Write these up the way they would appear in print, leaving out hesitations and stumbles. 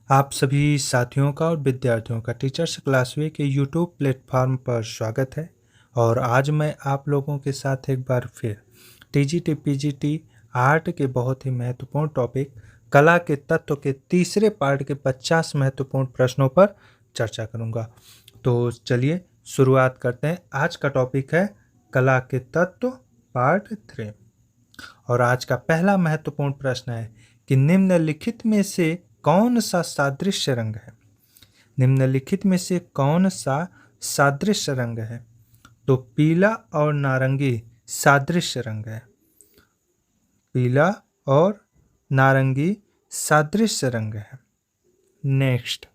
आप सभी साथियों का और विद्यार्थियों का टीचर्स क्लासवे के यूट्यूब प्लेटफॉर्म पर स्वागत है। और आज मैं आप लोगों के साथ एक बार फिर टीजीटी पीजीटी आर्ट के बहुत ही महत्वपूर्ण टॉपिक कला के तत्व के तीसरे पार्ट के 50 महत्वपूर्ण प्रश्नों पर चर्चा करूंगा। तो चलिए शुरुआत करते हैं। आज का टॉपिक है कला के तत्व पार्ट 3। और आज का पहला महत्वपूर्ण प्रश्न है कि निम्नलिखित में से कौन सा सादृश्य रंग है। निम्नलिखित में से कौन सा सादृश्य रंग है? तो पीला और नारंगी सादृश्य रंग है। पीला और नारंगी सादृश्य रंग है। नेक्स्ट,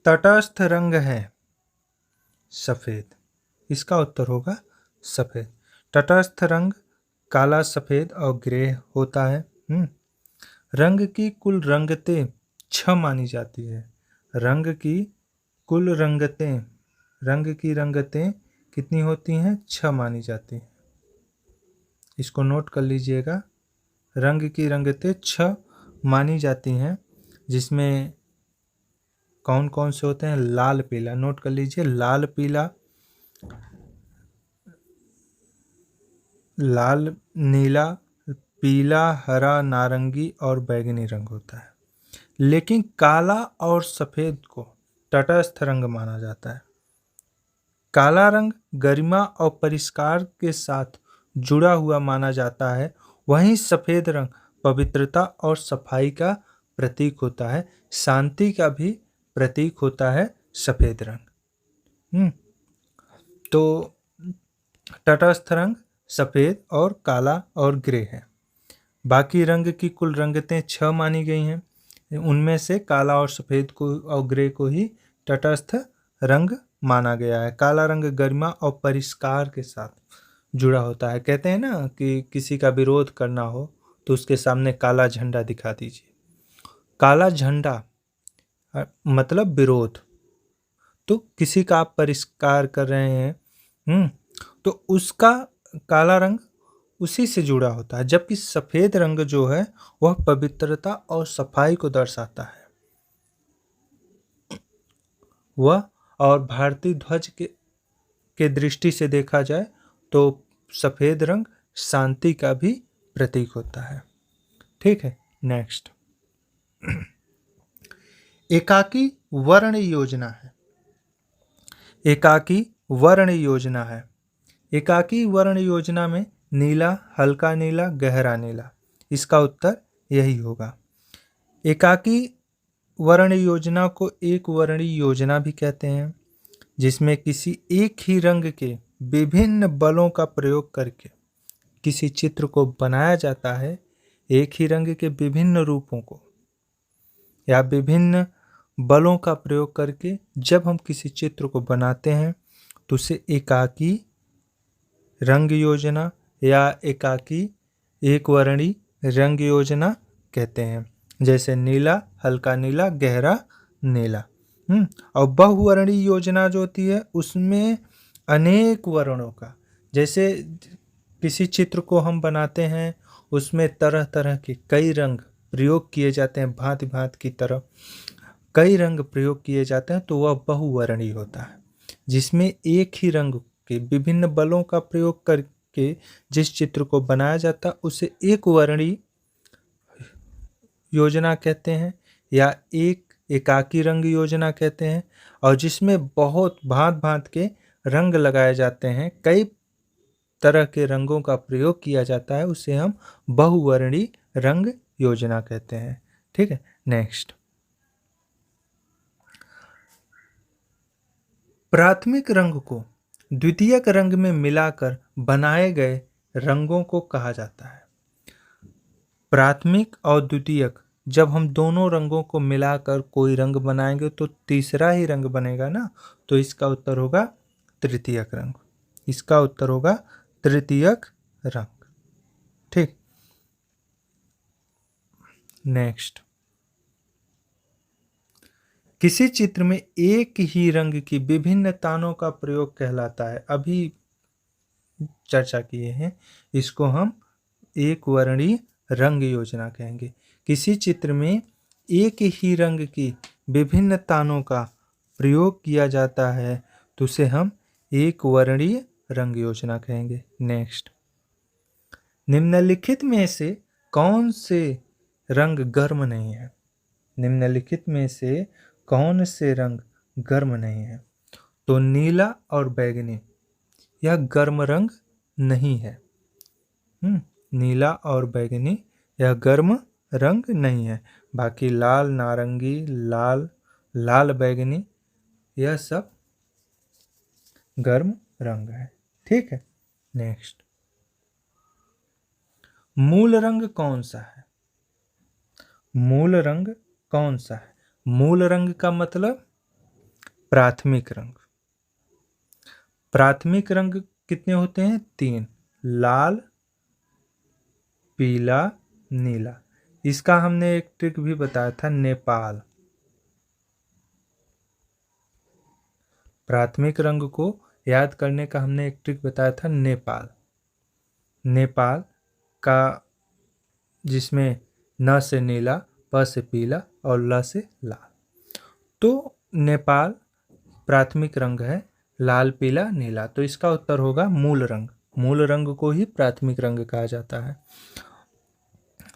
तटस्थ रंग है सफेद। इसका उत्तर होगा सफेद। तटस्थ रंग काला, सफेद और ग्रे होता है। रंग की कुल रंगतें 6 मानी जाती है। रंग की कुल रंगतें कितनी होती हैं? 6 मानी जाती हैं। इसको नोट कर लीजिएगा। रंग की रंगतें 6 मानी जाती हैं, जिसमें कौन कौन से होते हैं? लाल पीला, नोट कर लीजिए। लाल पीला, लाल नीला, पीला, हरा, नारंगी और बैंगनी रंग होता है। लेकिन काला और सफेद को तटस्थ रंग माना जाता है। काला रंग गरिमा और परिष्कार के साथ जुड़ा हुआ माना जाता है, वहीं सफेद रंग पवित्रता और सफाई का प्रतीक होता है। शांति का भी प्रतीक होता है सफेद रंग। तो तटस्थ रंग सफेद और काला और ग्रे है। बाकी रंग की कुल रंगतें 6 मानी गई हैं। उनमें से काला और सफेद को और ग्रे को ही तटस्थ रंग माना गया है। काला रंग गरिमा और परिष्कार के साथ जुड़ा होता है। कहते हैं ना कि किसी का विरोध करना हो तो उसके सामने काला झंडा दिखा दीजिए। काला झंडा मतलब विरोध। तो किसी का आप परिष्कार कर रहे हैं, तो उसका काला रंग उसी से जुड़ा होता है। जबकि सफेद रंग जो है वह पवित्रता और सफाई को दर्शाता है। वह और भारतीय ध्वज के दृष्टि से देखा जाए तो सफेद रंग शांति का भी प्रतीक होता है। ठीक है, नेक्स्ट, एकाकी वर्ण योजना है। एकाकी वर्ण योजना है। एकाकी वर्ण योजना में नीला, हल्का नीला, गहरा नीला, इसका उत्तर यही होगा। एकाकी वर्ण योजना को एक वर्णी योजना भी कहते हैं, जिसमें किसी एक ही रंग के विभिन्न बलों का प्रयोग करके किसी चित्र को बनाया जाता है। एक ही रंग के विभिन्न रूपों को या विभिन्न बलों का प्रयोग करके जब हम किसी चित्र को बनाते हैं तो उसे एकाकी रंग योजना या एकाकी एक वर्णी रंग योजना कहते हैं। जैसे नीला, हल्का नीला, गहरा नीला। और बहुवर्णी योजना जो होती है उसमें अनेक वर्णों का, जैसे किसी चित्र को हम बनाते हैं उसमें तरह तरह के कई रंग प्रयोग किए जाते हैं, भांति भांति की तरह कई रंग प्रयोग किए जाते हैं, तो वह बहुवर्णी होता है। जिसमें एक ही रंग के विभिन्न बलों का प्रयोग करके जिस चित्र को बनाया जाता है उसे एक वर्णी योजना कहते हैं या एक एकाकी रंग योजना कहते हैं। और जिसमें बहुत भांत भांत के रंग लगाए जाते हैं, कई तरह के रंगों का प्रयोग किया जाता है, उसे हम बहुवर्णी रंग योजना कहते हैं। ठीक है, नेक्स्ट, प्राथमिक रंग को द्वितीयक रंग में मिलाकर बनाए गए रंगों को कहा जाता है। प्राथमिक और द्वितीयक, जब हम दोनों रंगों को मिलाकर कोई रंग बनाएंगे तो तीसरा ही रंग बनेगा ना, तो इसका उत्तर होगा तृतीयक रंग। इसका उत्तर होगा तृतीयक रंग। ठीक, नेक्स्ट, किसी चित्र में एक ही रंग की विभिन्न तानों का प्रयोग कहलाता है। अभी चर्चा किए हैं, इसको हम एक वर्णी रंग योजना कहेंगे। किसी चित्र में एक ही रंग की विभिन्न तानों का प्रयोग किया जाता है तो उसे हम एक वर्णीय रंग योजना कहेंगे। नेक्स्ट, निम्नलिखित में से कौन से रंग गर्म नहीं है? निम्नलिखित में से कौन से रंग गर्म नहीं है? तो नीला और बैंगनी यह गर्म रंग नहीं है। नीला और बैंगनी यह गर्म रंग नहीं है। बाकी लाल, नारंगी, लाल बैंगनी यह सब गर्म रंग है। ठीक है। नेक्स्ट, मूल रंग कौन सा है? मूल रंग कौन सा है? मूल रंग का मतलब प्राथमिक रंग। प्राथमिक रंग कितने होते हैं? 3, लाल, पीला, नीला। इसका हमने एक ट्रिक भी बताया था, नेपाल। प्राथमिक रंग को याद करने का हमने एक ट्रिक बताया था, नेपाल। नेपाल का जिसमें न से नीला, प से पीला और ल से लाल। तो नेपाल प्राथमिक रंग है, लाल, पीला, नीला। तो इसका उत्तर होगा मूल रंग। मूल रंग को ही प्राथमिक रंग कहा जाता है।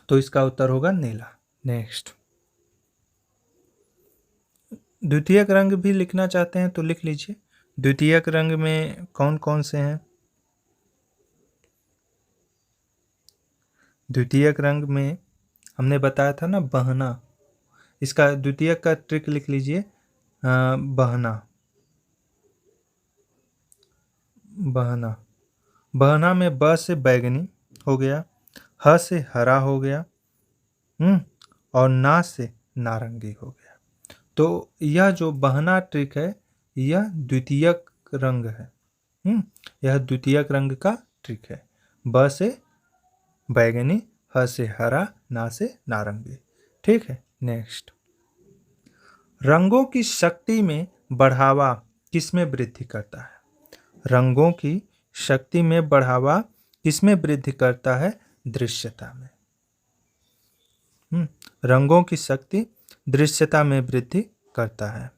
तो इसका उत्तर होगा नीला। नेक्स्ट, द्वितीयक रंग भी लिखना चाहते हैं तो लिख लीजिए। द्वितीयक रंग में कौन कौन से हैं? द्वितीयक रंग में हमने बताया था ना, बहना। इसका द्वितीयक का ट्रिक लिख लीजिए, बहना। बहना, बहना में ब से बैगनी हो गया, ह से हरा हो गया, और ना से नारंगी हो गया। तो यह जो बहना ट्रिक है यह द्वितीयक रंग है। यह द्वितीयक रंग का ट्रिक है। ब से बैगनी, ह से हरा, ना से नारंगी। ठीक है। नेक्स्ट, रंगों की शक्ति में बढ़ावा किसमें वृद्धि करता है? रंगों की शक्ति में बढ़ावा किसमें वृद्धि करता है? दृश्यता में। रंगों की शक्ति दृश्यता में वृद्धि करता है।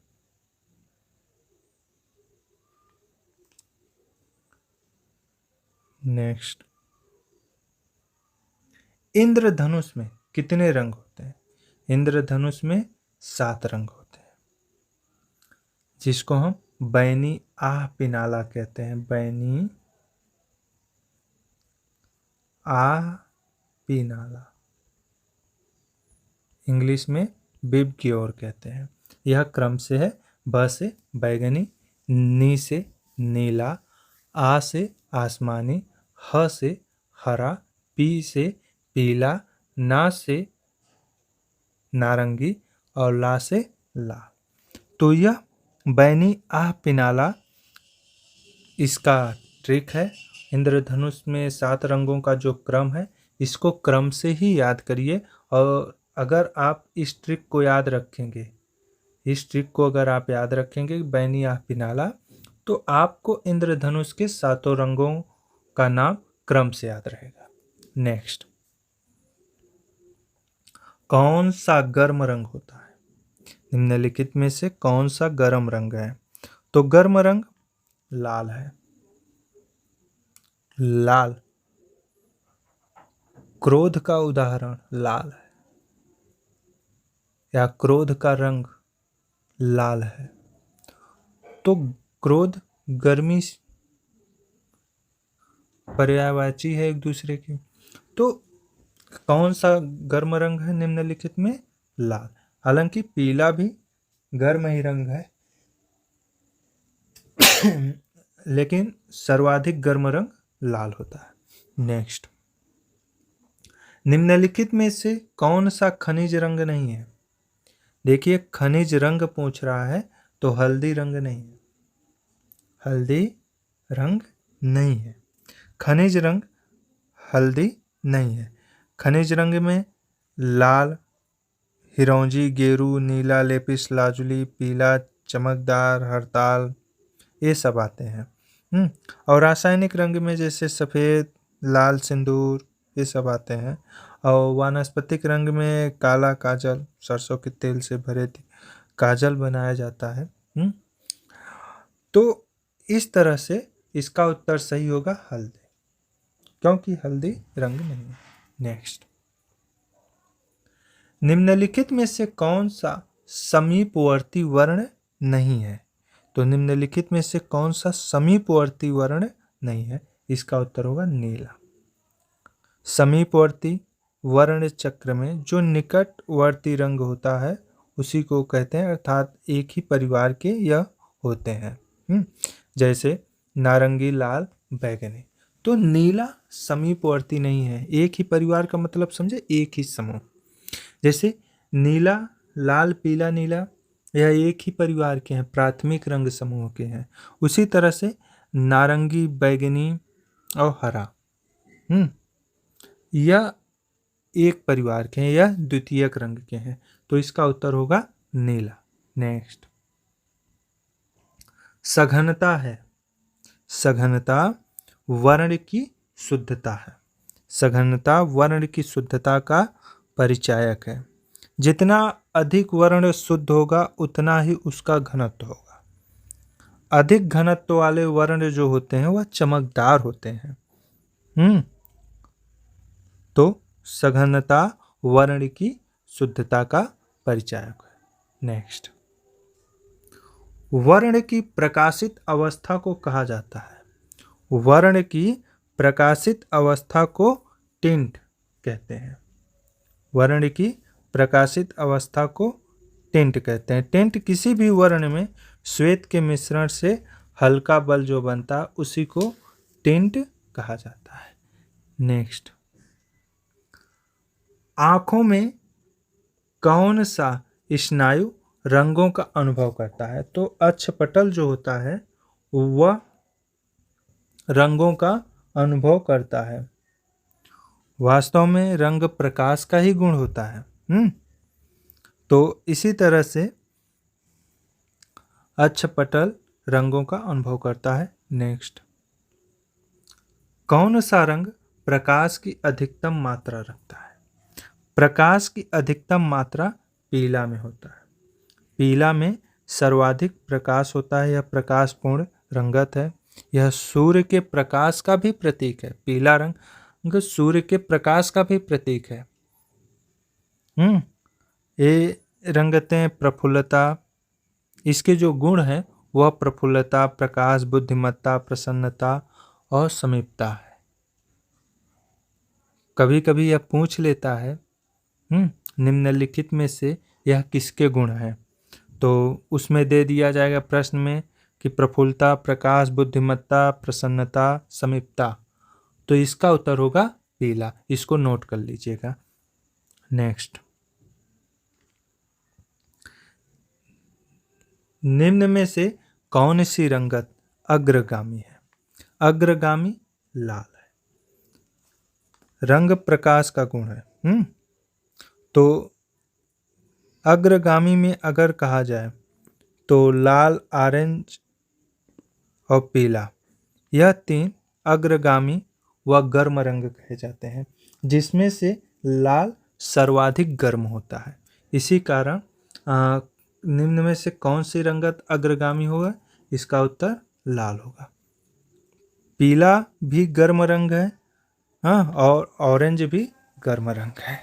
नेक्स्ट, इंद्रधनुष में कितने रंग होते हैं? इंद्रधनुष में 7 रंग होते हैं, जिसको हम बैनी आह पिनाला कहते हैं। बैनी आह पिनाला, इंग्लिश में बिब की ओर कहते हैं। यह क्रम से है, ब से बैगनी, नी से नीला, आ से आसमानी, ह से हरा, पी से पीला, ना से नारंगी और ला से लाल। तो यह बैनी आह पिनाला इसका ट्रिक है। इंद्रधनुष में 7 रंगों का जो क्रम है, इसको क्रम से ही याद करिए। और अगर आप इस ट्रिक को याद रखेंगे, बैनी आह पिनाला, तो आपको इंद्रधनुष के 7 रंगों का नाम क्रम से याद रहेगा। नेक्स्ट, कौन सा गर्म रंग होता है? निम्नलिखित में से कौन सा गर्म रंग है? तो गर्म रंग लाल है। लाल, क्रोध का उदाहरण लाल है, या क्रोध का रंग लाल है। तो क्रोध, गर्मी पर्यायवाची है एक दूसरे की। तो कौन सा गर्म रंग है निम्नलिखित में? लाल। हालांकि पीला भी गर्म ही रंग है, लेकिन सर्वाधिक गर्म रंग लाल होता है। नेक्स्ट, निम्नलिखित में से कौन सा खनिज रंग नहीं है? देखिए, खनिज रंग पूछ रहा है तो हल्दी रंग नहीं है। हल्दी रंग नहीं है। खनिज रंग हल्दी नहीं है। खनिज रंग में लाल, हिरौंजी, गेरू, नीला, लेपिस लाजुली, पीला, चमकदार, हरताल, ये सब आते हैं। और रासायनिक रंग में जैसे सफ़ेद, लाल सिंदूर, ये सब आते हैं। और वानस्पतिक रंग में काला काजल, सरसों के तेल से भरे काजल बनाया जाता है। तो इस तरह से इसका उत्तर सही होगा हल्दी, क्योंकि हल्दी रंग नहीं है। नेक्स्ट, निम्नलिखित में से कौन सा समीपवर्ती वर्ण नहीं है? तो निम्नलिखित में से कौन सा समीपवर्ती वर्ण नहीं है? इसका उत्तर होगा नीला। समीपवर्ती वर्ण चक्र में जो निकटवर्ती रंग होता है उसी को कहते हैं, अर्थात एक ही परिवार के यह होते हैं। जैसे नारंगी, लाल, बैगनी। तो नीला समीपवर्ती नहीं है। एक ही परिवार का मतलब समझे, एक ही समूह। जैसे नीला, लाल, पीला, नीला यह एक ही परिवार के हैं, प्राथमिक रंग समूह के हैं। उसी तरह से नारंगी, बैगनी और हरा यह एक परिवार के हैं, यह द्वितीयक रंग के हैं। तो इसका उत्तर होगा नीला। नेक्स्ट, सघनता है। सघनता वर्ण की शुद्धता है। सघनता वर्ण की शुद्धता का परिचायक है। जितना अधिक वर्ण शुद्ध होगा उतना ही उसका घनत्व होगा। अधिक घनत्व वाले वर्ण जो होते हैं वह चमकदार होते हैं। तो सघनता वर्ण की शुद्धता का परिचायक है। नेक्स्ट, वर्ण की प्रकाशित अवस्था को कहा जाता है। वर्ण की प्रकाशित अवस्था को टिंट कहते हैं। वर्ण की प्रकाशित अवस्था को टिंट कहते हैं। टिंट किसी भी वर्ण में श्वेत के मिश्रण से हल्का बल जो बनता है उसी को टिंट कहा जाता है। नेक्स्ट, आंखों में कौन सा स्नायु रंगों का अनुभव करता है? तो अक्षपटल जो होता है वह रंगों का अनुभव करता है। वास्तव में रंग प्रकाश का ही गुण होता है। तो इसी तरह से अक्षपटल रंगों का अनुभव करता है। नेक्स्ट, कौन सा रंग प्रकाश की अधिकतम मात्रा रखता है? प्रकाश की अधिकतम मात्रा पीला में होता है। पीला में सर्वाधिक प्रकाश होता है। यह प्रकाशपूर्ण रंगत है। यह सूर्य के प्रकाश का भी प्रतीक है। पीला रंग सूर्य के प्रकाश का भी प्रतीक है। ये रंगतें प्रफुल्लता, इसके जो गुण हैं वह प्रफुल्लता, प्रकाश, बुद्धिमत्ता, प्रसन्नता और समीपता है। कभी कभी यह पूछ लेता है निम्नलिखित में से यह किसके गुण हैं? तो उसमें दे दिया जाएगा प्रश्न में कि प्रफुल्लता, प्रकाश, बुद्धिमत्ता, प्रसन्नता, समीपता। तो इसका उत्तर होगा पीला। इसको नोट कर लीजिएगा। नेक्स्ट, निम्न में से कौन सी रंगत अग्रगामी है? अग्रगामी लाल है। रंग प्रकाश का गुण है। तो अग्रगामी में अगर कहा जाए तो लाल, ऑरेंज और पीला यह तीन अग्रगामी व गर्म रंग कहे जाते हैं, जिसमें से लाल सर्वाधिक गर्म होता है। इसी कारण निम्न में से कौन सी रंगत अग्रगामी होगा? इसका उत्तर लाल होगा। पीला भी गर्म रंग है, और ऑरेंज भी गर्म रंग है।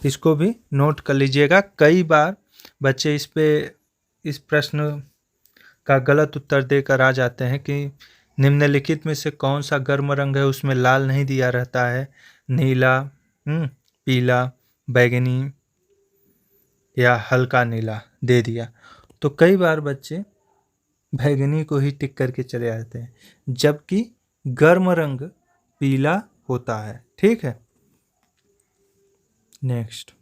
इसको भी नोट कर लीजिएगा। कई बार बच्चे इस प्रश्न का गलत उत्तर देकर आ जाते हैं कि निम्नलिखित में से कौन सा गर्म रंग है, उसमें लाल नहीं दिया रहता है, नीला, पीला, बैगनी या हल्का नीला दे दिया। तो कई बार बच्चे बैगनी को ही टिक करके चले आते हैं, जबकि गर्म रंग पीला होता है। ठीक है। नेक्स्ट,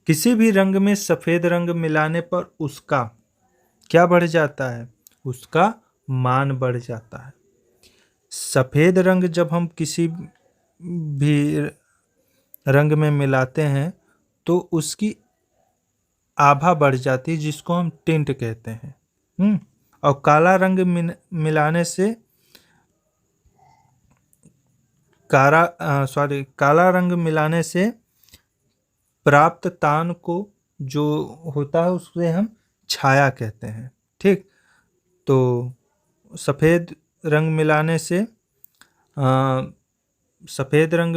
किसी भी रंग में सफेद रंग मिलाने पर उसका क्या बढ़ जाता है? उसका मान बढ़ जाता है। सफेद रंग जब हम किसी भी रंग में मिलाते हैं तो उसकी आभा बढ़ जाती है, जिसको हम टिंट कहते हैं। और काला रंग मिलाने से काला रंग मिलाने से प्राप्त तान को जो होता है उसे हम छाया कहते हैं। ठीक, तो सफ़ेद रंग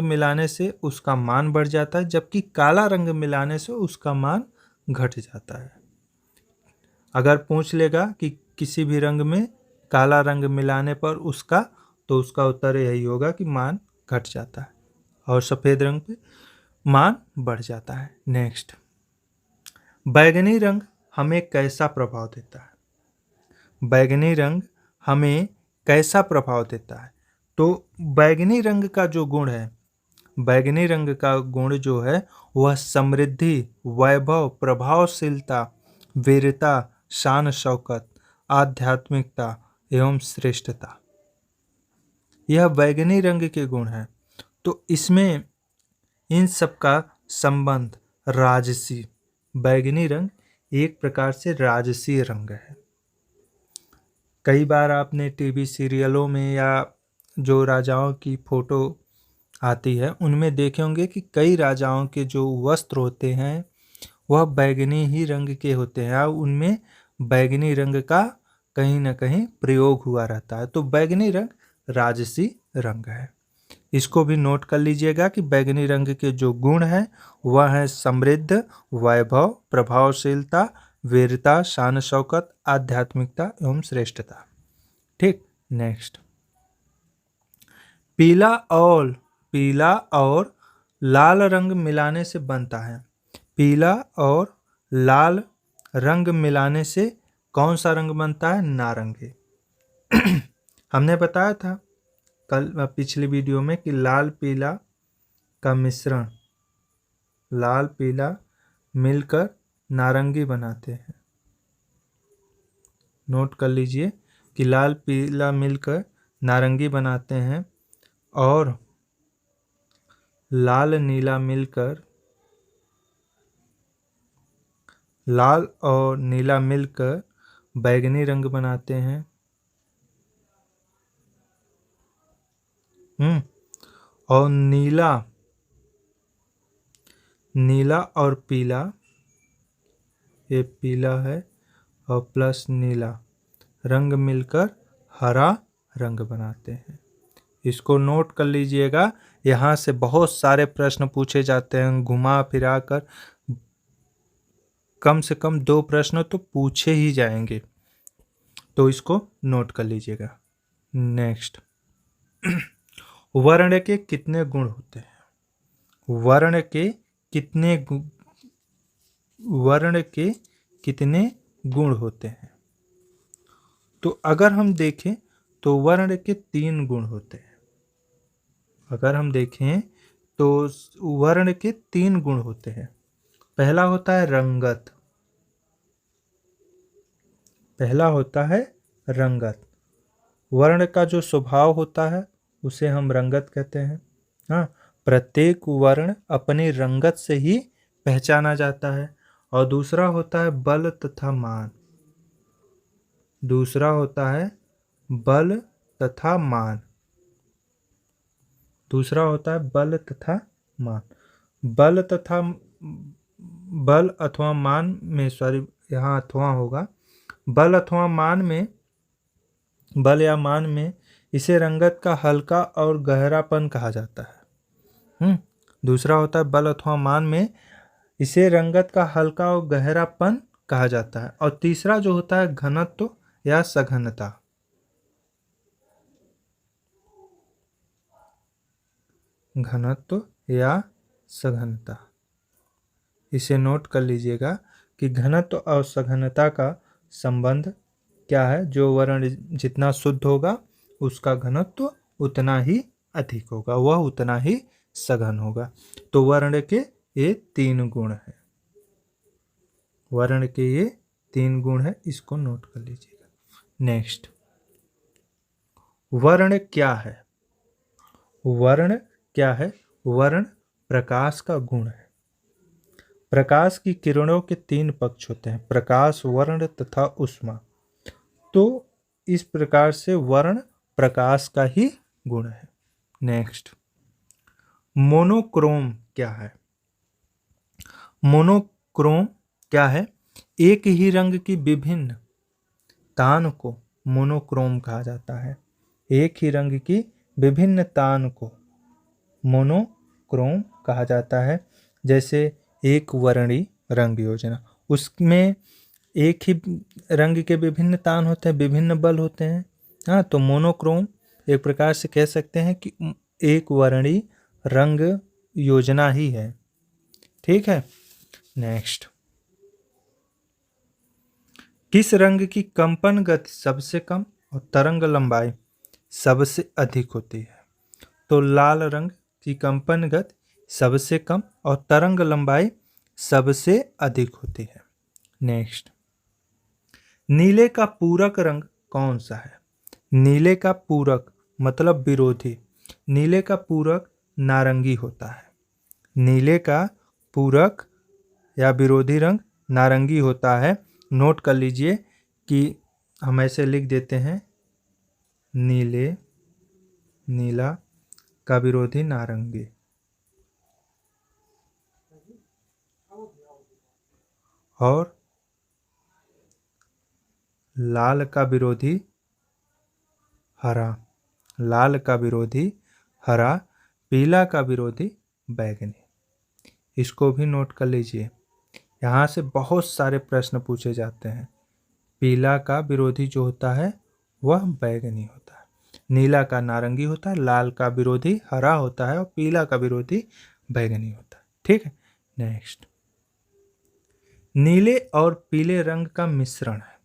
मिलाने से उसका मान बढ़ जाता है, जबकि काला रंग मिलाने से उसका मान घट जाता है। अगर पूछ लेगा कि किसी भी रंग में काला रंग मिलाने पर तो उसका उत्तर यही होगा कि मान घट जाता है और सफ़ेद रंग पे मान बढ़ जाता है। नेक्स्ट, बैगनी रंग हमें कैसा प्रभाव देता है? बैगनी रंग हमें कैसा प्रभाव देता है? तो बैगनी रंग का जो गुण है, बैगनी रंग का गुण जो है वह समृद्धि, वैभव, प्रभावशीलता, वीरता, शान शौकत, आध्यात्मिकता एवं श्रेष्ठता, यह बैगनी रंग के गुण हैं। तो इसमें इन सब का संबंध राजसी, बैगनी रंग एक प्रकार से राजसी रंग है। कई बार आपने टीवी सीरियलों में या जो राजाओं की फोटो आती है उनमें देखे होंगे कि कई राजाओं के जो वस्त्र होते हैं वह बैगनी ही रंग के होते हैं और उनमें बैगनी रंग का कहीं ना कहीं प्रयोग हुआ रहता है। तो बैगनी रंग राजसी रंग है। इसको भी नोट कर लीजिएगा कि बैगनी रंग के जो गुण हैं वह है समृद्ध, वैभव, प्रभावशीलता, वीरता, शान शौकत, आध्यात्मिकता एवं श्रेष्ठता। ठीक, नेक्स्ट, पीला और लाल रंग मिलाने से बनता है। पीला और लाल रंग मिलाने से कौन सा रंग बनता है? नारंगी। हमने बताया था कल पिछली वीडियो में कि लाल पीला का मिश्रण, लाल पीला मिलकर नारंगी बनाते हैं। नोट कर लीजिए कि लाल पीला मिलकर नारंगी बनाते हैं और लाल और नीला मिलकर बैगनी रंग बनाते हैं। और नीला और पीला, ये पीला है और प्लस नीला रंग मिलकर हरा रंग बनाते हैं। इसको नोट कर लीजिएगा, यहाँ से बहुत सारे प्रश्न पूछे जाते हैं, घुमा फिरा कर कम से कम 2 प्रश्न तो पूछे ही जाएंगे, तो इसको नोट कर लीजिएगा। नेक्स्ट, वर्ण के कितने गुण होते हैं? वर्ण के कितने गुण होते हैं? तो अगर हम देखें तो वर्ण के 3 गुण होते हैं। अगर हम देखें तो वर्ण के 3 गुण होते हैं। पहला होता है रंगत। वर्ण का जो स्वभाव होता है उसे हम रंगत कहते हैं। हाँ, प्रत्येक वर्ण अपनी रंगत से ही पहचाना जाता है। और दूसरा होता है बल तथा मान। बल अथवा मान में यहाँ अथवा होगा। बल या मान में इसे रंगत का हल्का और गहरापन कहा जाता है। दूसरा होता है बल अथवा मान में इसे रंगत का हल्का और गहरापन कहा जाता है। और तीसरा जो होता है घनत्व या सघनता। इसे नोट कर लीजिएगा कि घनत्व और सघनता का संबंध क्या है? जो वर्ण जितना शुद्ध होगा उसका घनत्व उतना ही अधिक होगा, वह उतना ही सघन होगा। तो वर्ण के ये 3 गुण हैं। इसको नोट कर लीजिएगा। नेक्स्ट, वर्ण क्या है? वर्ण प्रकाश का गुण है। प्रकाश की किरणों के 3 पक्ष होते हैं, प्रकाश, वर्ण तथा ऊष्मा। तो इस प्रकार से वर्ण प्रकाश का ही गुण है। नेक्स्ट, मोनोक्रोम क्या है? मोनोक्रोम क्या है? एक ही रंग की विभिन्न तान को मोनोक्रोम कहा जाता है। एक ही रंग की विभिन्न तान को मोनोक्रोम कहा जाता है। जैसे एक वर्णी रंग योजना, उसमें एक ही रंग के विभिन्न तान होते हैं, विभिन्न बल होते हैं। हाँ, तो मोनोक्रोम एक प्रकार से कह सकते हैं कि एक वर्णी रंग योजना ही है। ठीक है, नेक्स्ट। किस रंग की कंपन गति सबसे कम और तरंग लंबाई सबसे अधिक होती है? तो लाल रंग की कंपन गति सबसे कम और तरंग लंबाई सबसे अधिक होती है। नेक्स्ट, नीले का पूरक रंग कौन सा है? नीले का पूरक मतलब विरोधी। नीले का पूरक नारंगी होता है। नीले का पूरक या विरोधी रंग नारंगी होता है। नोट कर लीजिए कि हम ऐसे लिख देते हैं, नीला का विरोधी नारंगी, और लाल का विरोधी हरा, लाल का विरोधी हरा, पीला का विरोधी बैगनी। इसको भी नोट कर लीजिए, यहाँ से बहुत सारे प्रश्न पूछे जाते हैं। पीला का विरोधी जो होता है वह बैगनी होता है, नीला का नारंगी होता है, लाल का विरोधी हरा होता है और पीला का विरोधी बैगनी होता है। ठीक है, नेक्स्ट। नीले और पीले रंग का मिश्रण है।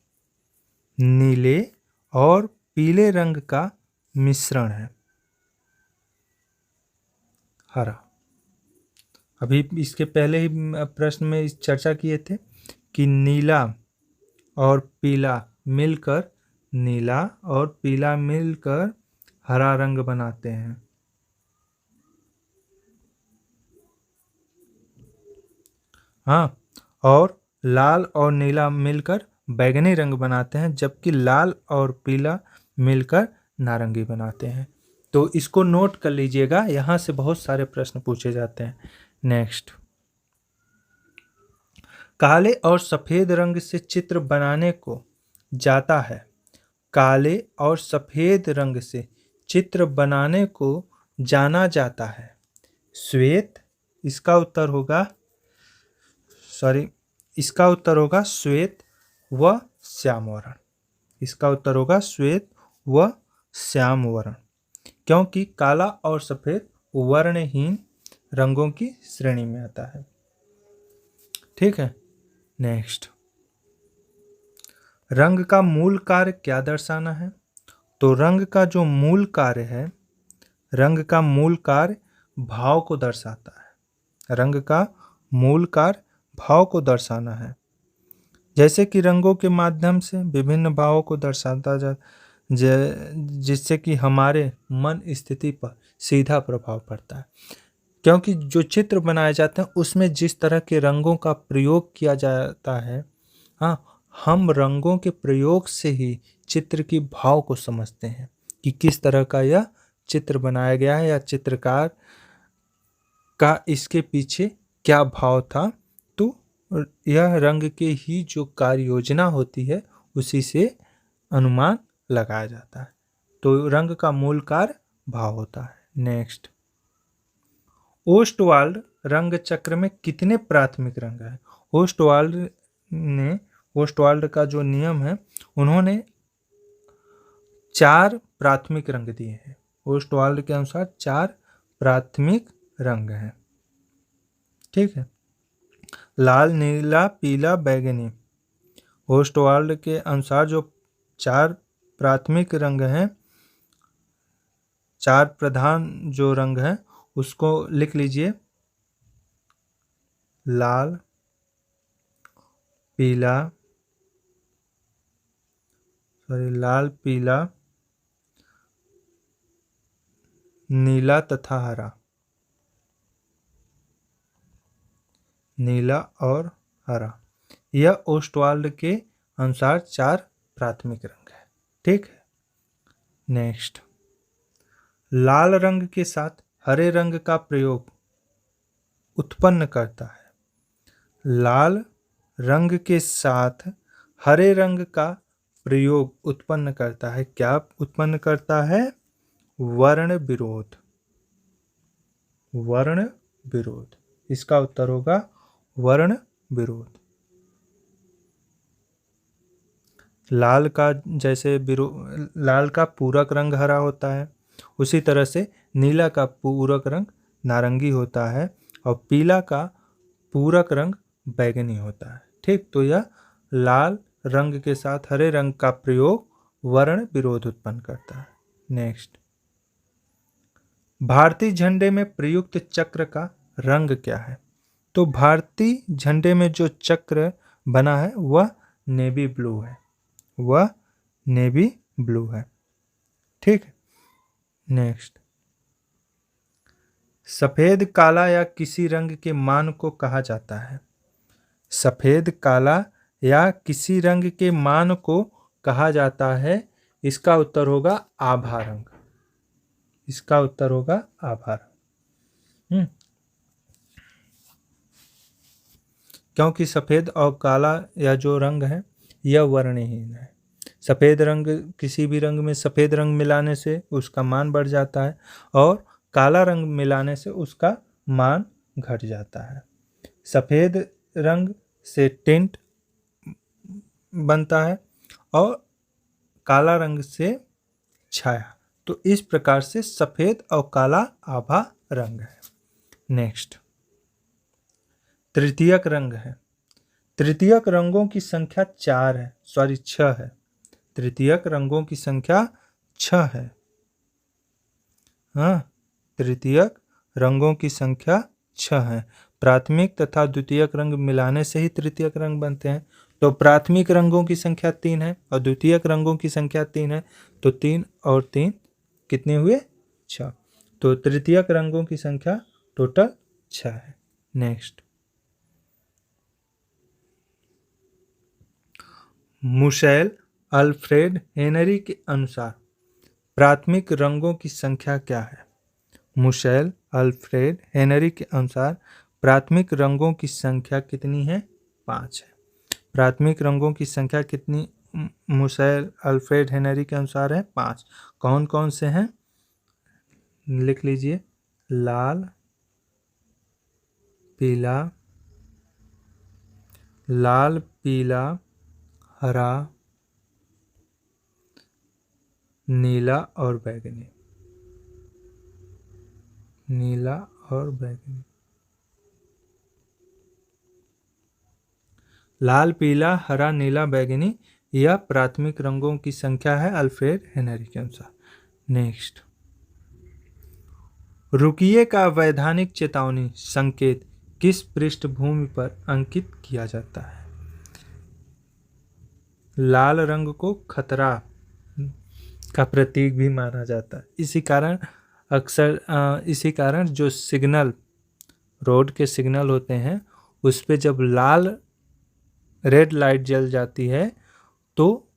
नीले और पीले रंग का मिश्रण है हरा। अभी इसके पहले ही प्रश्न में इस चर्चा किए थे कि नीला और पीला मिलकर, नीला और पीला मिलकर हरा रंग बनाते हैं। हाँ, और लाल और नीला मिलकर बैगनी रंग बनाते हैं, जबकि लाल और पीला मिलकर नारंगी बनाते हैं। तो इसको नोट कर लीजिएगा, यहाँ से बहुत सारे प्रश्न पूछे जाते हैं। नेक्स्ट, काले और सफेद रंग से चित्र बनाने को जाता है। काले और सफेद रंग से चित्र बनाने को जाना जाता है। श्वेत, इसका उत्तर होगा श्वेत व श्याम वर्ण। इसका उत्तर होगा श्वेत व श्याम वर्ण, क्योंकि काला और सफेद वर्णहीन रंगों की श्रेणी में आता है। ठीक है, नेक्स्ट। रंग का मूल कार्य क्या दर्शाना है? तो रंग का जो मूल कार्य है, रंग का मूल कार्य भाव को दर्शाता है। रंग का मूल कार्य भाव को दर्शाना है। जैसे कि रंगों के माध्यम से विभिन्न भावों को दर्शाता जिससे कि हमारे मन स्थिति पर सीधा प्रभाव पड़ता है। क्योंकि जो चित्र बनाए जाते हैं उसमें जिस तरह के रंगों का प्रयोग किया जाता है, हाँ, हम रंगों के प्रयोग से ही चित्र की भाव को समझते हैं कि किस तरह का यह चित्र बनाया गया है या चित्रकार का इसके पीछे क्या भाव था। तो यह रंग के ही जो कार्य योजना होती है उसी से अनुमान लगाया जाता है। तो रंग का मूल कार्य भाव होता है। नेक्स्ट, ओस्टवाल्ड रंग चक्र में कितने प्राथमिक रंग हैं? ओस्टवाल्ड का जो नियम है, उन्होंने 4 प्राथमिक रंग दिए हैं। ओस्टवाल्ड के अनुसार 4 प्राथमिक रंग हैं। ठीक है, लाल, नीला, पीला, बैगनी। ओस्टवाल्ड के अनुसार जो 4 प्राथमिक रंग हैं, 4 प्रधान जो रंग हैं, उसको लिख लीजिए। लाल, पीला, नीला तथा हरा। नीला और हरा, यह ओस्टवाल्ड के अनुसार 4 प्राथमिक रंग है। ठीक है, नेक्स्ट। लाल रंग के साथ हरे रंग का प्रयोग उत्पन्न करता है। लाल रंग के साथ हरे रंग का प्रयोग उत्पन्न करता है। क्या उत्पन्न करता है? वर्ण विरोध। वर्ण विरोध, इसका उत्तर होगा वर्ण विरोध। लाल का जैसे लाल का पूरक रंग हरा होता है, उसी तरह से नीला का पूरक रंग नारंगी होता है और पीला का पूरक रंग बैंगनी होता है। ठीक, तो यह लाल रंग के साथ हरे रंग का प्रयोग वर्ण विरोध उत्पन्न करता है। नेक्स्ट, भारतीय झंडे में प्रयुक्त चक्र का रंग क्या है? तो भारतीय झंडे में जो चक्र बना है वह नेवी ब्लू है। वह नेवी ब्लू है। ठीक। नेक्स्ट, सफेद काला या किसी रंग के मान को कहा जाता है? सफेद काला या किसी रंग के मान को कहा जाता है। इसका उत्तर होगा आभा रंग। इसका उत्तर होगा आभा रंग। क्योंकि सफेद और काला या जो रंग है यह वर्णहीन है। सफेद रंग, किसी भी रंग में सफेद रंग मिलाने से उसका मान बढ़ जाता है और काला रंग मिलाने से उसका मान घट जाता है। सफेद रंग से टिंट बनता है और काला रंग से छाया। तो इस प्रकार से सफेद और काला आभा रंग है। नेक्स्ट, तृतीयक रंग है। तृतीयक रंगों की संख्या 4 है, 6 है। तृतीयक रंगों की संख्या 6 है। हाँ, तृतीयक रंगों की संख्या 6 है। प्राथमिक तथा द्वितीयक रंग मिलाने से ही तृतीयक रंग बनते हैं। तो प्राथमिक रंगों की संख्या 3 है और द्वितीयक रंगों की संख्या 3 है। तो 3 और 3 कितने हुए? 6। तो तृतीयक रंगों की संख्या टोटल 6 है। नेक्स्ट, मुशैल अल्फ्रेड हेनरी के अनुसार प्राथमिक रंगों की संख्या क्या है? मुशैल अल्फ्रेड हेनरी के अनुसार प्राथमिक रंगों की संख्या कितनी है? 5 है। प्राथमिक रंगों की संख्या कितनी मुशैल अल्फ्रेड हेनरी के अनुसार है? 5। कौन कौन से हैं? लिख लीजिए। लाल, पीला, लाल, पीला, हरा, नीला और बैंगनी। नीला और बैंगनी। लाल, पीला, हरा, नीला, बैंगनी, यह प्राथमिक रंगों की संख्या है अल्फ्रेड हेनरी के अनुसार। नेक्स्ट, रुकिए का वैधानिक चेतावनी संकेत किस पृष्ठभूमि पर अंकित किया जाता है? लाल रंग को खतरा का प्रतीक भी माना जाता है। इसी कारण जो सिग्नल, रोड के सिग्नल होते हैं, उस पे जब लाल रेड लाइट जल जाती है तो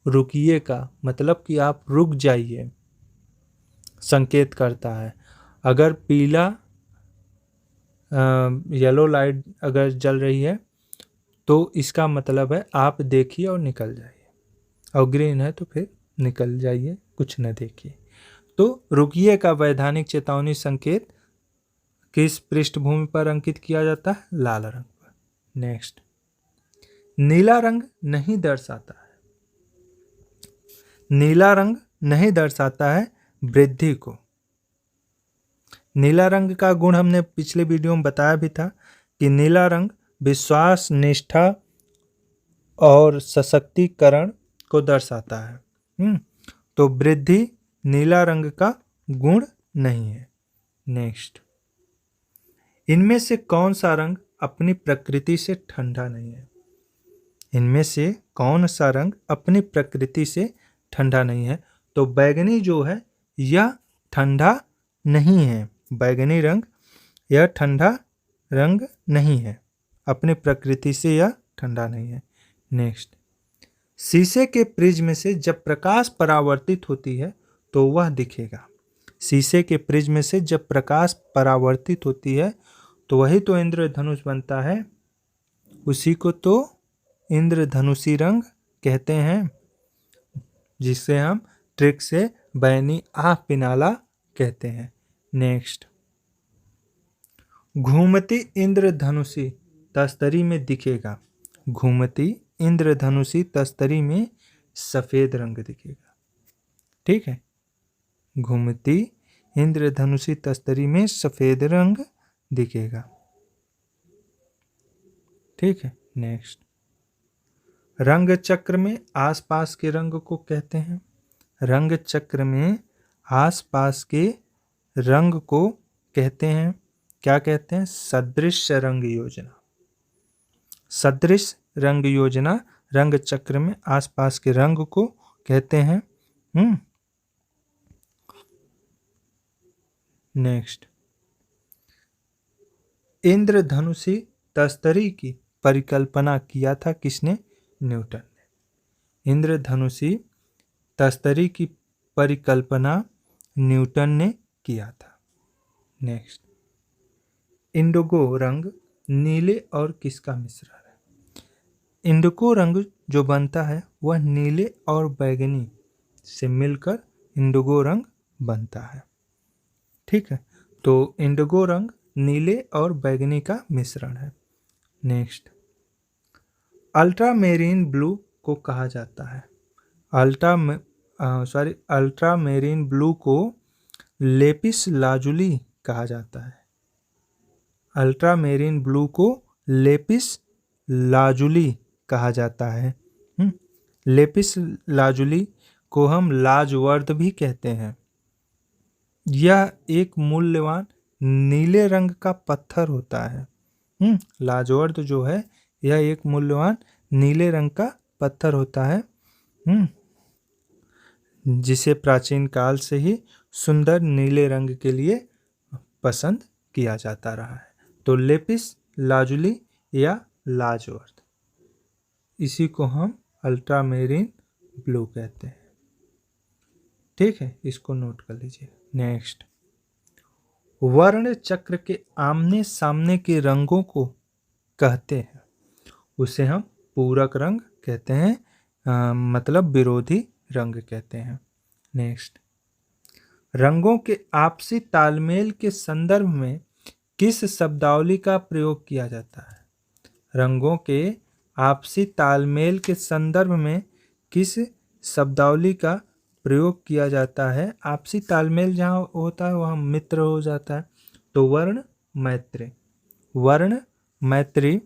रुकिए का मतलब कि आप रुक जाइए संकेत करता है। अगर पीला येलो लाइट अगर जल रही है तो इसका मतलब है आप देखिए और निकल जाइए, और ग्रीन है तो फिर निकल जाइए, कुछ न देखिए। तो रुकिए का वैधानिक चेतावनी संकेत किस पृष्ठभूमि पर अंकित किया जाता है? लाल रंग पर। नेक्स्ट, नीला रंग नहीं दर्शाता है। नीला रंग नहीं दर्शाता है वृद्धि को। नीला रंग का गुण हमने पिछले वीडियो में बताया भी था कि नीला रंग विश्वास, निष्ठा और सशक्तिकरण को दर्शाता है। तो वृद्धि नीला रंग का गुण नहीं है। नेक्स्ट, इनमें से कौन सा रंग अपनी प्रकृति से ठंडा नहीं है? इनमें से कौन सा रंग अपनी प्रकृति से ठंडा नहीं है? तो बैंगनी जो है यह ठंडा नहीं है। बैंगनी रंग यह ठंडा रंग नहीं है, अपनी प्रकृति से यह ठंडा नहीं है। नेक्स्ट, शीशे के प्रिज्म से जब प्रकाश परावर्तित होती है तो वह दिखेगा। शीशे के प्रिज्म से जब प्रकाश परावर्तित होती है तो वही तो इंद्रधनुष बनता है। उसी को तो इंद्रधनुषी रंग कहते हैं, जिसे हम ट्रिक से बैनी आह पिनाला कहते हैं। नेक्स्ट, घूमती इंद्रधनुषी तस्तरी में दिखेगा। घूमती इंद्रधनुषी तस्तरी में सफेद रंग दिखेगा। ठीक है, घूमती इंद्रधनुषी तस्तरी में सफेद रंग दिखेगा। ठीक है, नेक्स्ट, रंग चक्र में आसपास के रंग को कहते हैं। रंग चक्र में आसपास के रंग को कहते हैं, क्या कहते हैं? सदृश रंग योजना। सदृश रंग योजना रंग चक्र में आसपास के रंग को कहते हैं। नेक्स्ट, इंद्रधनुषी तस्तरी की परिकल्पना किया था किसने? न्यूटन ने। इंद्रधनुषी तस्तरी की परिकल्पना न्यूटन ने किया था। नेक्स्ट, इंडिगो रंग नीले और किसका मिश्रण है? इंडिगो रंग जो बनता है वह नीले और बैगनी से मिलकर इंडिगो रंग बनता है। ठीक है, तो इंडिगो रंग नीले और बैगनी का मिश्रण है। नेक्स्ट, अल्ट्रामेरीन ब्लू को कहा जाता है। अल्ट्रामेरीन ब्लू को लेपिस लाजुली कहा जाता है। अल्ट्रामेरीन ब्लू को लेपिस लाजुली कहा जाता है। लेपिस लाजुली को हम लाजवर्द भी कहते हैं। यह एक मूल्यवान नीले रंग का पत्थर होता है। लाजवर्द जो है यह एक मूल्यवान नीले रंग का पत्थर होता है, जिसे प्राचीन काल से ही सुंदर नीले रंग के लिए पसंद किया जाता रहा है। तो लेपिस लाजुली या लाजवर्द, इसी को हम अल्ट्रामेरीन ब्लू कहते हैं। ठीक है, इसको नोट कर लीजिए। नेक्स्ट, वर्ण चक्र के आमने सामने के रंगों को कहते हैं, उसे हम पूरक रंग कहते हैं, मतलब विरोधी रंग कहते हैं। नेक्स्ट, रंगों के आपसी तालमेल के संदर्भ में किस शब्दावली का प्रयोग किया जाता है? रंगों के आपसी तालमेल के संदर्भ में किस शब्दावली का प्रयोग किया जाता है? आपसी तालमेल जहाँ होता है वहाँ मित्र हो जाता है, तो वर्ण मैत्री। वर्ण मैत्री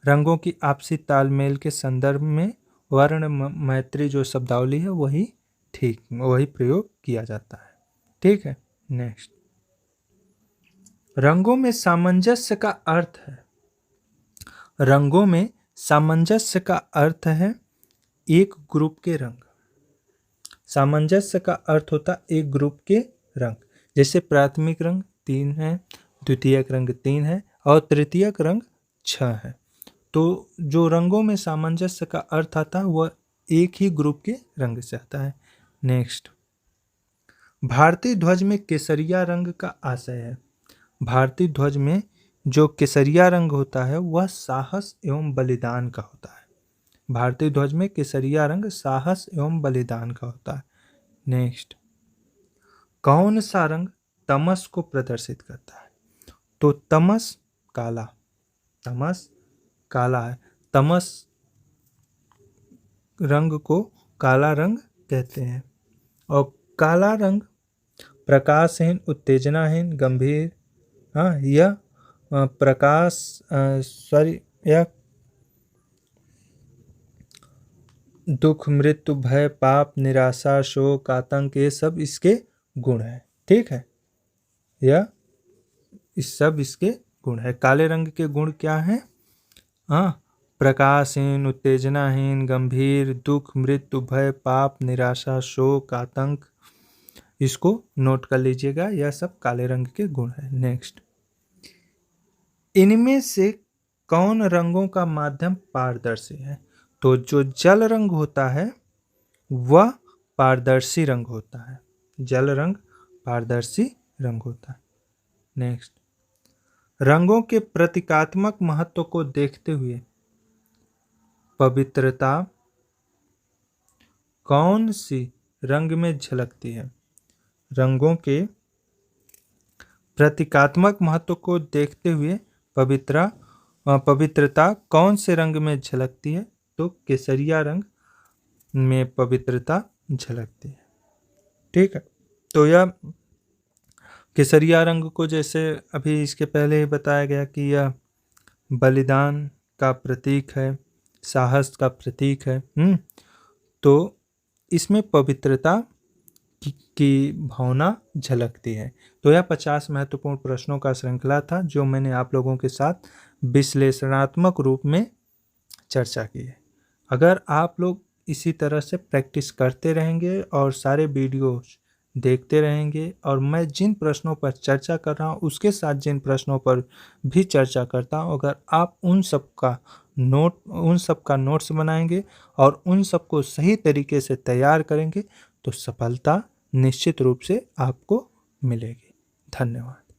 रंगों की आपसी तालमेल के संदर्भ में वर्ण मैत्री जो शब्दावली है वही प्रयोग किया जाता है। ठीक है, नेक्स्ट, रंगों में सामंजस्य का अर्थ है। रंगों में सामंजस्य का अर्थ है एक ग्रुप के रंग। सामंजस्य का अर्थ होता एक ग्रुप के रंग, जैसे प्राथमिक रंग 3 है, द्वितीयक रंग 3 है और तृतीयक रंग 6 है। तो जो रंगों में सामंजस्य का अर्थ आता है वह एक ही ग्रुप के रंग से आता है। नेक्स्ट, भारतीय ध्वज में केसरिया रंग का आशय है। भारतीय ध्वज में जो केसरिया रंग होता है वह साहस एवं बलिदान का होता है। भारतीय ध्वज में केसरिया रंग साहस एवं बलिदान का होता है। नेक्स्ट, कौन सा रंग तमस को प्रदर्शित करता है? तो तमस काला है। तमस रंग को काला रंग कहते हैं। और काला रंग प्रकाशहीन, उत्तेजनाहीन, गंभीर, यह यह दुख, मृत्यु, भय, पाप, निराशा, शोक, आतंक, ये सब इसके गुण हैं। ठीक है, यह सब इसके गुण है। काले रंग के गुण क्या हैं? प्रकाशहीन, उत्तेजनाहीन, गंभीर, दुख, मृत्यु, भय, पाप, निराशा, शोक, आतंक, इसको नोट कर लीजिएगा, यह सब काले रंग के गुण है। नेक्स्ट, इनमें से कौन रंगों का माध्यम पारदर्शी है? तो जो जल रंग होता है वह पारदर्शी रंग होता है। जल रंग पारदर्शी रंग होता है। नेक्स्ट, रंगों के प्रतीकात्मक महत्व को देखते हुए पवित्रता कौन सी रंग में झलकती है? रंगों के प्रतीकात्मक महत्व को देखते हुए पवित्रता कौन से रंग में झलकती है? तो केसरिया रंग में पवित्रता झलकती है। ठीक है, तो यह केसरिया रंग को, जैसे अभी इसके पहले ही बताया गया कि यह बलिदान का प्रतीक है, साहस का प्रतीक है। तो इसमें पवित्रता की भावना झलकती है। तो यह 50 महत्वपूर्ण प्रश्नों का श्रृंखला था जो मैंने आप लोगों के साथ विश्लेषणात्मक रूप में चर्चा की है। अगर आप लोग इसी तरह से प्रैक्टिस करते रहेंगे और सारे वीडियोस देखते रहेंगे और मैं जिन प्रश्नों पर चर्चा कर रहा हूँ उसके साथ जिन प्रश्नों पर भी चर्चा करता हूँ, अगर आप उन सब का नोट्स बनाएंगे और उन सबको सही तरीके से तैयार करेंगे तो सफलता निश्चित रूप से आपको मिलेगी। धन्यवाद।